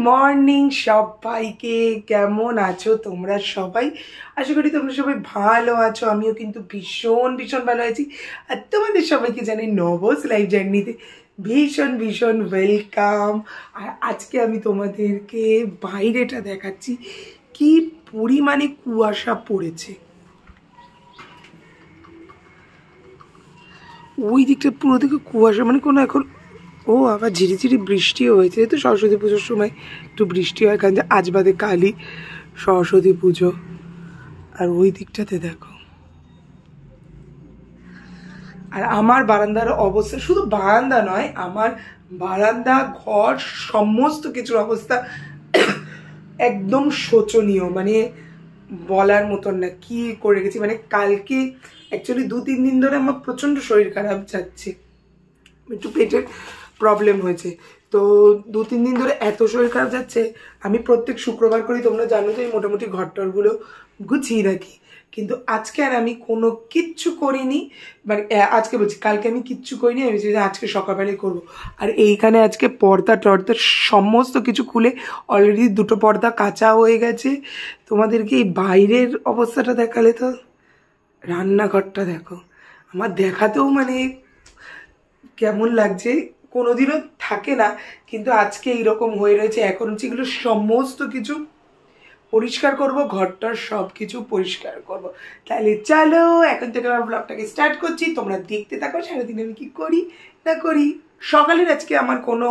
Morning সবাইকে, কেমন আছো তোমরা সবাই? আশা করি তোমরা সবাই ভালো আছো। আমিও কিন্তু ভীষণ ভীষণ ভালো আছি। আর তোমাদের সবাইকে জানি নবস লাইফ জার্নিতে ভীষণ ভীষণ ওয়েলকাম। আর আজকে আমি তোমাদেরকে বাইরেটা দেখাচ্ছি কি পরিমাণে কুয়াশা পড়েছে। ওই দিকটা পুরো দিকে কুয়াশা, মানে কোনো এখন আবার ঝিরিঝিরি বৃষ্টিও হয়েছে। তো সরস্বতী পুজোর সময় একটু বৃষ্টি হয়, কারণ আজ বাদে কালই সরস্বতী পুজো। আর ওই দিকটাতে দেখো, আর আমার বারান্দার অবস্থা, শুধু বারান্দা নয়, আমার বারান্দা ঘর সমস্ত কিছুর অবস্থা একদম শোচনীয়, মানে বলার মতন না। কি করে গেছি, মানে কালকে অ্যাকচুয়ালি 2-3 দিন ধরে আমার প্রচণ্ড শরীর খারাপ যাচ্ছে, একটু পেটের প্রবলেম হয়েছে। তো 2-3 দিন ধরে এত শরীর খারাপ যাচ্ছে, আমি প্রত্যেক শুক্রবার করি, তোমরা জানো যে মোটামুটি ঘরটরগুলো গুছিয়ে রাখি। কিন্তু আজকে আর আমি কোনো কিচ্ছু করিনি, মানে আজকে বলছি, কালকে আমি কিচ্ছু করিনি। আমি যে আজকে সকালবেলায় করবো। আর এইখানে আজকে পর্দা টর্দা সমস্ত কিছু খুলে অলরেডি 2টো পর্দা কাঁচা হয়ে গেছে। তোমাদেরকে এই বাইরের অবস্থাটা দেখালে তো, রান্নাঘরটা দেখো, আমার দেখাতেও মানে কেমন লাগছে। কোনোদিনও থাকে না, কিন্তু আজকে এইরকম হয়ে রয়েছে। এখন হচ্ছে এগুলো সমস্ত কিছু পরিষ্কার করব, ঘরটার সব কিছু পরিষ্কার করব। তাহলে চলো এখন থেকে আমার ব্লগটাকে স্টার্ট করছি, তোমরা দেখতে থাকো সারাদিন আমি কি করি না করি। সকালের আজকে আমার কোনো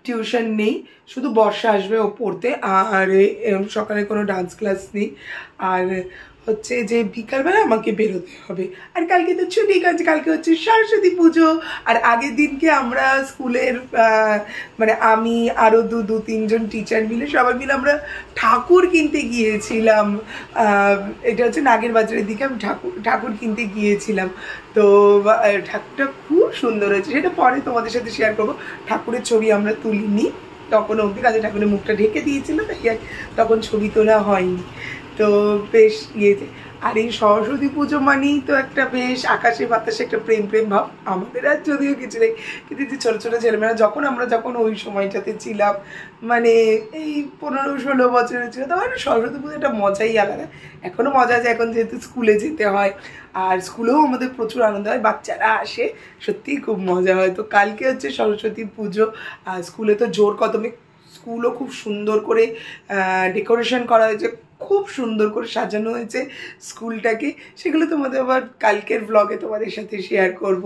টিউশন নেই, শুধু বর্ষা আসবে ও পড়তে, আর সকালে কোনো ডান্স ক্লাস নেই। আর হচ্ছে যে বিকালবেলা আমাকে বেরোতে হবে। আর কালকে তো ছুটি, কালকে হচ্ছে সরস্বতী পুজো। আর আগের দিনকে আমরা স্কুলের মানে আমি আরও 2-3জন টিচার মিলে সবাই মিলে আমরা ঠাকুর কিনতে গিয়েছিলাম। এটা হচ্ছে নাগের বাজারের দিকে আমি ঠাকুর কিনতে গিয়েছিলাম। তো ঠাকুরটা খুব সুন্দর হয়েছে, সেটা পরে তোমাদের সাথে শেয়ার করবো। ঠাকুরের ছবি আমরা তুলিনি তখন অবধি, কাজে ঠাকুরের মুখটা ঢেকে দিয়েছিল, তাই তখন ছবি তোলা হয়নি। তো বেশ ইয়েছে। আর এই সরস্বতী পুজো মানেই তো একটা বেশ আকাশে বাতাসে একটা প্রেম প্রেম ভাব। আমাদের আর যদিও কিছু নেই, কিন্তু যে ছোটো ছোটো ছেলেমেয়েরা আমরা যখন ওই সময়টাতে ছিলাম, মানে এই 15-16 বছরের ছিল, তখন সরস্বতী পুজো একটা মজাই আলাদা। এখনও মজা আছে, এখন যেহেতু স্কুলে যেতে হয়, আর স্কুলেও আমাদের প্রচুর আনন্দ হয়, বাচ্চারা আসে, সত্যিই খুব মজা হয়। তো কালকে হচ্ছে সরস্বতী পুজো, আর স্কুলে তো জোর কদমে, স্কুলও খুব সুন্দর করে ডেকোরেশন করা হয়েছে, খুব সুন্দর করে সাজানো হয়েছে স্কুলটাকে। সেগুলো তোমাদের আবার কালকের ব্লগে তোমাদের সাথে শেয়ার করব,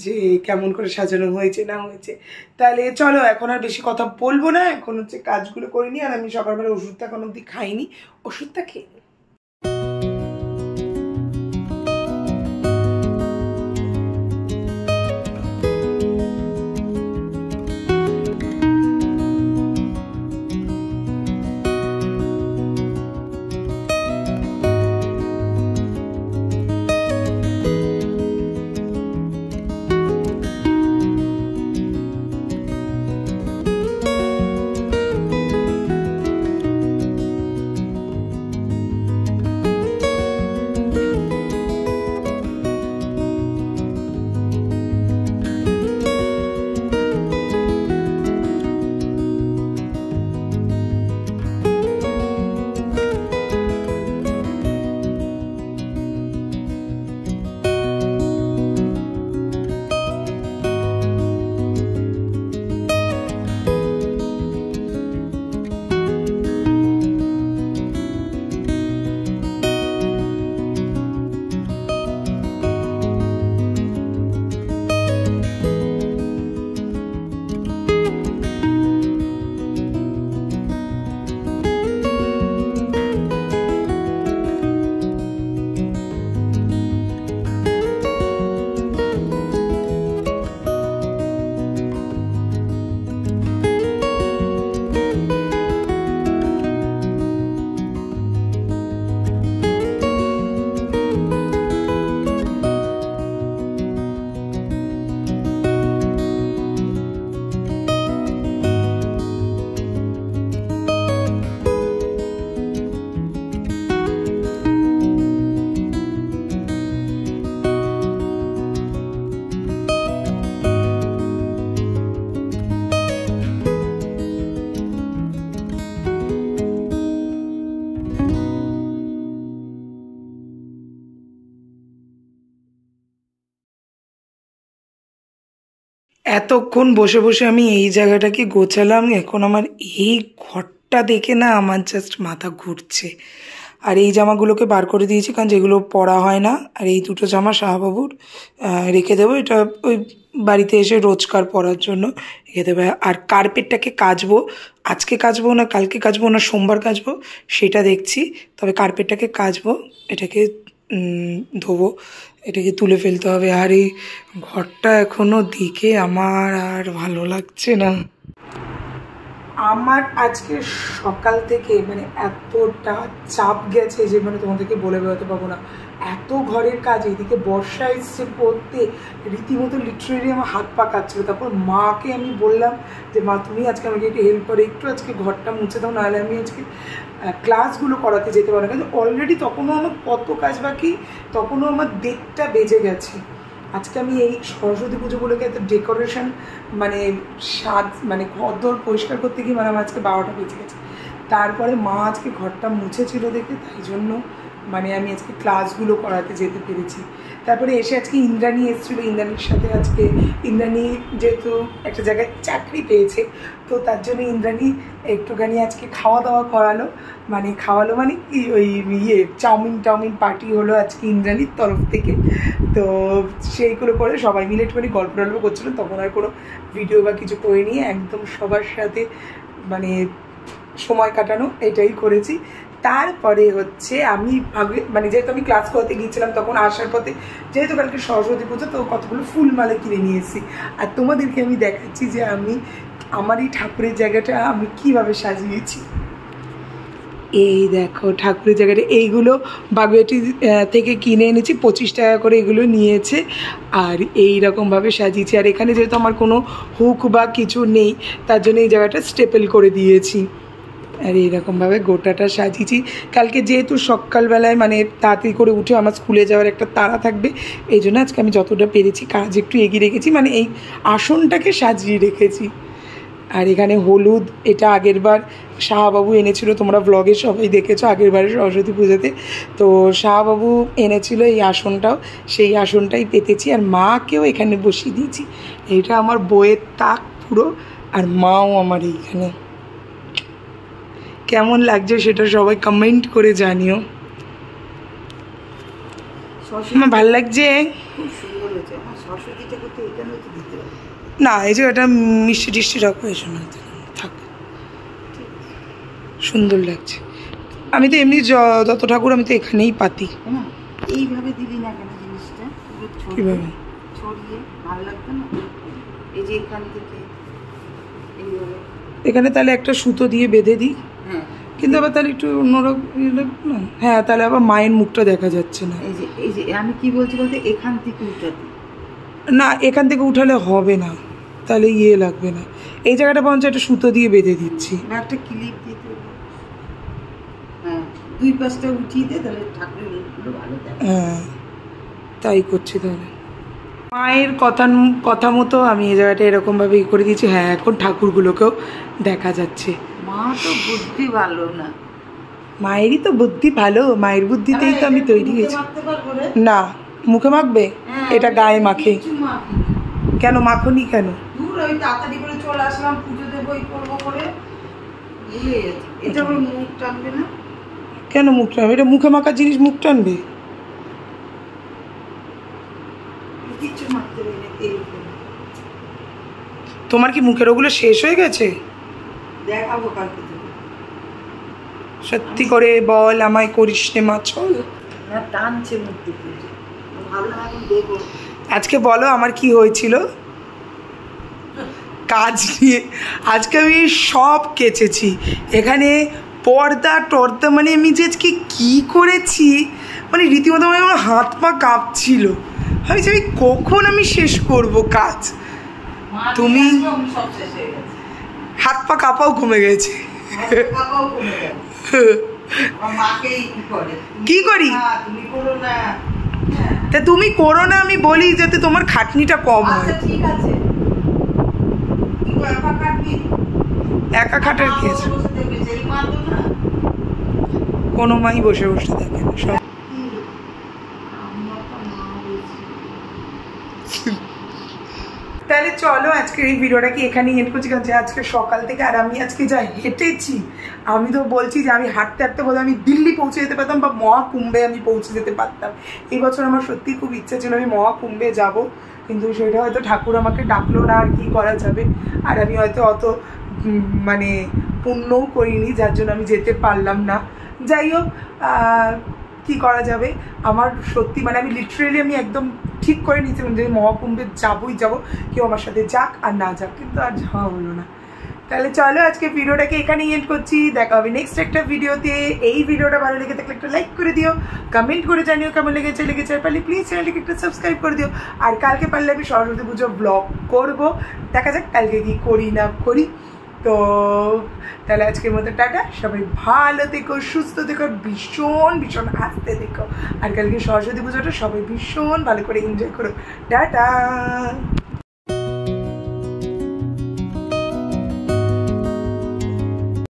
যে কেমন করে সাজানো হয়েছে না হয়েছে। তাহলে চলো, এখন আর বেশি কথা বলবো না, এখন হচ্ছে কাজগুলো করে নিই। আর আমি সকালবেলা ওষুধটা এখন অবধি খাইনি, ওষুধটা খেয়ে নিই। এতক্ষণ বসে বসে আমি এই জায়গাটাকে গোছালাম, এখন আমার এই ঘরটা দেখে না আমার জাস্ট মাথা ঘুরছে। আর এই জামাগুলোকে বার করে দিয়েছি কারণ যেগুলো পরা হয় না, আর এই দুটো জামা শাহবাবুর রেখে দেবো, এটা ওই বাড়িতে এসে রোজকার পরার জন্য রেখে দেবো। আর কার্পেটটাকে কাচবো, আজকে কাচবো না কালকে কাচবো না সোমবার কাচবো সেটা দেখছি, তবে কার্পেটটাকে কাচবো, এটাকে ধোবো, এটাকে তুলে ফেলতে হবে। আর এই ঘরটা এখনও দিকে আমার আর ভালো লাগছে না। আমার আজকে সকাল থেকে মানে এতটা চাপ গেছে যে মানে তোমাদেরকে বলে বেরোতে পারবো না, এত ঘরের কাজ, এদিকে বর্ষা এসছে পড়তে, রীতিমতো লিটারেলি আমার হাত পা কাটছিল। তারপর মাকে আমি বললাম যে মা তুমি আজকে আমাকে একটু হেল্প করে একটু আজকে ঘরটা মুছে দাও, নাহলে আমি আজকে ক্লাসগুলো করাতে যেতে পারবো না। কিন্তু অলরেডি তখনও আমার কত কাজ বাকি, তখনও আমার 1:30টা বেজে গেছে। আজকে আমি এই সরস্বতী পুজোগুলোকে এত ডেকোরেশন মানে সাজ মানে ঘর পরিষ্কার করতে গিয়ে মানে আমার আজকে 12টা বেজে গেছে। তারপরে মা আজকে ঘরটা মুছেছিল দেখে, তাই জন্য মানে আমি আজকে ক্লাসগুলো করাতে যেতে পেরেছি। তারপরে এসে আজকে ইন্দ্রাণী এসেছিলো, ইন্দ্রাণীর সাথে আজকে ইন্দ্রাণী যেহেতু একটা জায়গায় চাকরি পেয়েছে, তো তার জন্য ইন্দ্রাণী একটুখানি আজকে খাওয়া দাওয়া করালো, মানে খাওয়ালো মানে কি ওই চাউমিন পার্টি হলো আজকে ইন্দ্রাণীর তরফ থেকে। তো সেইগুলো করে সবাই মিলে একটুখানি গল্প করছিলো, তখন আর কোনো ভিডিও বা কিছু করে নিয়ে একদম সবার সাথে মানে সময় কাটানো এটাই করেছি। তারপরে হচ্ছে আমি মানে যেহেতু আমি ক্লাস করতে গিয়েছিলাম, তখন আসার পথে যেহেতু কালকে সরস্বতী পুজো, তো কতগুলো ফুল মালা কিনে নিয়ে এসেছি। আর তোমাদেরকে আমি দেখাচ্ছি যে আমি আমার এই ঠাকুরের জায়গাটা আমি কিভাবে সাজিয়েছি। এই দেখো ঠাকুরের জায়গাটা, এইগুলো বাগুইয়াটি থেকে কিনে এনেছি, 25 টাকা করে এগুলো নিয়েছে। আর এই রকমভাবে সাজিয়েছি। আর এখানে যেহেতু আমার কোনো হুক বা কিছু নেই, তার জন্য এই জায়গাটা স্টেপল করে দিয়েছি। আর এইরকমভাবে গোটাটা সাজিয়েছি। কালকে যেহেতু সকালবেলায় মানে তাড়াতাড়ি করে উঠে আমার স্কুলে যাওয়ার একটা তাড়া থাকবে, এই জন্য আজকে আমি যতটা পেরেছি কাজ একটু এগিয়ে রেখেছি, মানে এই আসনটাকে সাজিয়ে রেখেছি। আর এখানে হলুদ, এটা আগেরবার শাহবাবু এনেছিল, তোমরা ব্লগে সবাই দেখেছো আগেরবারে সরস্বতী পুজোতে, তো শাহবাবু এনেছিল এই আসনটাও, সেই আসনটাই পেতেছি। আর মাকেও এখানে বসিয়ে দিয়েছি, এইটা আমার বইয়ের তাক পুরো, আর মাও আমার এইখানে। কেমন লাগছে সেটা সবাই কমেন্ট করে জানিও। আমার ভালো লাগছে, না এই যে এটা মিষ্টি টিষ্টি রাখো, এই জন্য থাক, সুন্দর লাগছে। আমি তো এমনি যত ঠাকুর আমি তো এখানেই পাতি। এইভাবে দিলি না কেন জিনিসটা, কিভাবে ছড়িয়ে ভালো লাগতো না? এই যে এখান থেকে এইভাবে, এখানে তাহলে একটা সুতো দিয়ে বেঁধে দিই, কিন্তু আবার তাহলে একটু অন্যরকম না। হ্যাঁ, তাহলে আবার মায়ের মুখটা দেখা যাচ্ছে না। এই যে আমি কি বলছি বলতে, এখান থেকে উঠাতে না, এখান থেকে উঠালে হবে না, তাহলে ইয়ে লাগবে না। এই জায়গাটা বরঞ্চ একটা সুতো দিয়ে বেঁধে দিচ্ছি, না একটা ক্লিপ দিতে। হ্যাঁ, 2 পাশটা উঠিয়ে দে, তাহলে ঠাকুরের মুখগুলো ভালো থাকে। হ্যাঁ, তাই করছি তাহলে। মায়ের কথা মতো আমি এই জায়গাটা এরকমভাবে ই করে দিয়েছি। হ্যাঁ, এখন ঠাকুরগুলোকেও দেখা যাচ্ছে। মা তো বুদ্ধি ভালো না, মায়েরই তো বুদ্ধি ভালো, মায়ের বুদ্ধিতেই তো আমি তৈরি হয়েছি। না, মুখে মাখবে, এটা গায়ে মাখে। কেন মাখনি কেন? ওই তাড়াতাড়ি করে চলে আসলাম, পুজো দেবো এই করবো করে ভুলে গেছি। এটা ওই মুখ টানবে না কেন? মুখ টানবে, এটা মুখে মাখার জিনিস মুখ টানবে? কিছু মাখতে হবে না, তেল করে। তোমার কি মুখের ওগুলো শেষ হয়ে গেছে? দেখাবো কালকে থেকে। সত্যি করে বল, আমায় করিস নে মা, চল। না টানছে মুখ থেকে, ভাবলাম এখন দেবো। আজকে বলো আমার কি হয়েছিল কাজ নিয়ে। আজকে আমি সব কেচেছি, এখানে পর্দা টর্দা, মানে আমি যে আজকে কী করেছি, মানে রীতিমতো মানে আমার হাত পা কাঁপছিল। আমি যে কখন আমি শেষ করব কাজ। তুমি হাত পা কাঁপাও কমে গেছে। কি করি? তা তুমি করো না, আমি বলি যাতে তোমার খাটনিটা কম হয়। ঠিক আছে, একা খাটার কি আছে? কোনো মাই বসে বসে থাকে না, সব। তাহলে চলো আজকের এই ভিডিওটাকে এখানেই এন্ড করছি, কারণ আজকে সকাল থেকে আর আমি আজকে যা হেঁটেছি, আমি তো বলছি যে আমি হাঁটতে হাঁটতে বলে আমি দিল্লি পৌঁছে যেতে পারতাম বা মহাকুম্ভে আমি পৌঁছে যেতে পারতাম। এই বছর আমার সত্যি খুব ইচ্ছা ছিল আমি মহাকুম্ভে যাব, কিন্তু সেটা হয়তো ঠাকুর আমাকে ডাকলো না, আর কি করা যাবে। আর আমি হয়তো অত মানে পুণ্যও করিনি, যার জন্য আমি যেতে পারলাম না। যাই হোক, কি করা যাবে। আমার সত্যি মানে আমি লিটারেলি আমি একদম ঠিক করে নিয়েছিলাম যে মহাকুম্ভে যাবই যাব, কেউ আমার সাথে যাক আর না যাক, কিন্তু আর যাওয়া হলো না। তাহলে চলো আজকে ভিডিওটাকে এখানেই এন্ড করছি, দেখা হবে নেক্সট একটা ভিডিওতে। এই ভিডিওটা ভালো লেগে থাকলে একটা লাইক করে দিও, কমেন্ট করে জানিও কেমন লেগেছে পারলে প্লিজ চ্যানেলটিকে একটু সাবস্ক্রাইব করে দিও। আর কালকে পারলে আমি সরস্বতী পুজো ব্লগ করবো, দেখা যাক কালকে কি করি না করি। তো তাহলে আজকের মতো টাটা, সবাই ভালো থেকো, সুস্থ থেকো, ভীষণ ভীষণ হাসতে থেকো। আর কালকে সরস্বতী পুজোটা সবাই ভীষণ ভালো করে এনজয় করো। টাটা।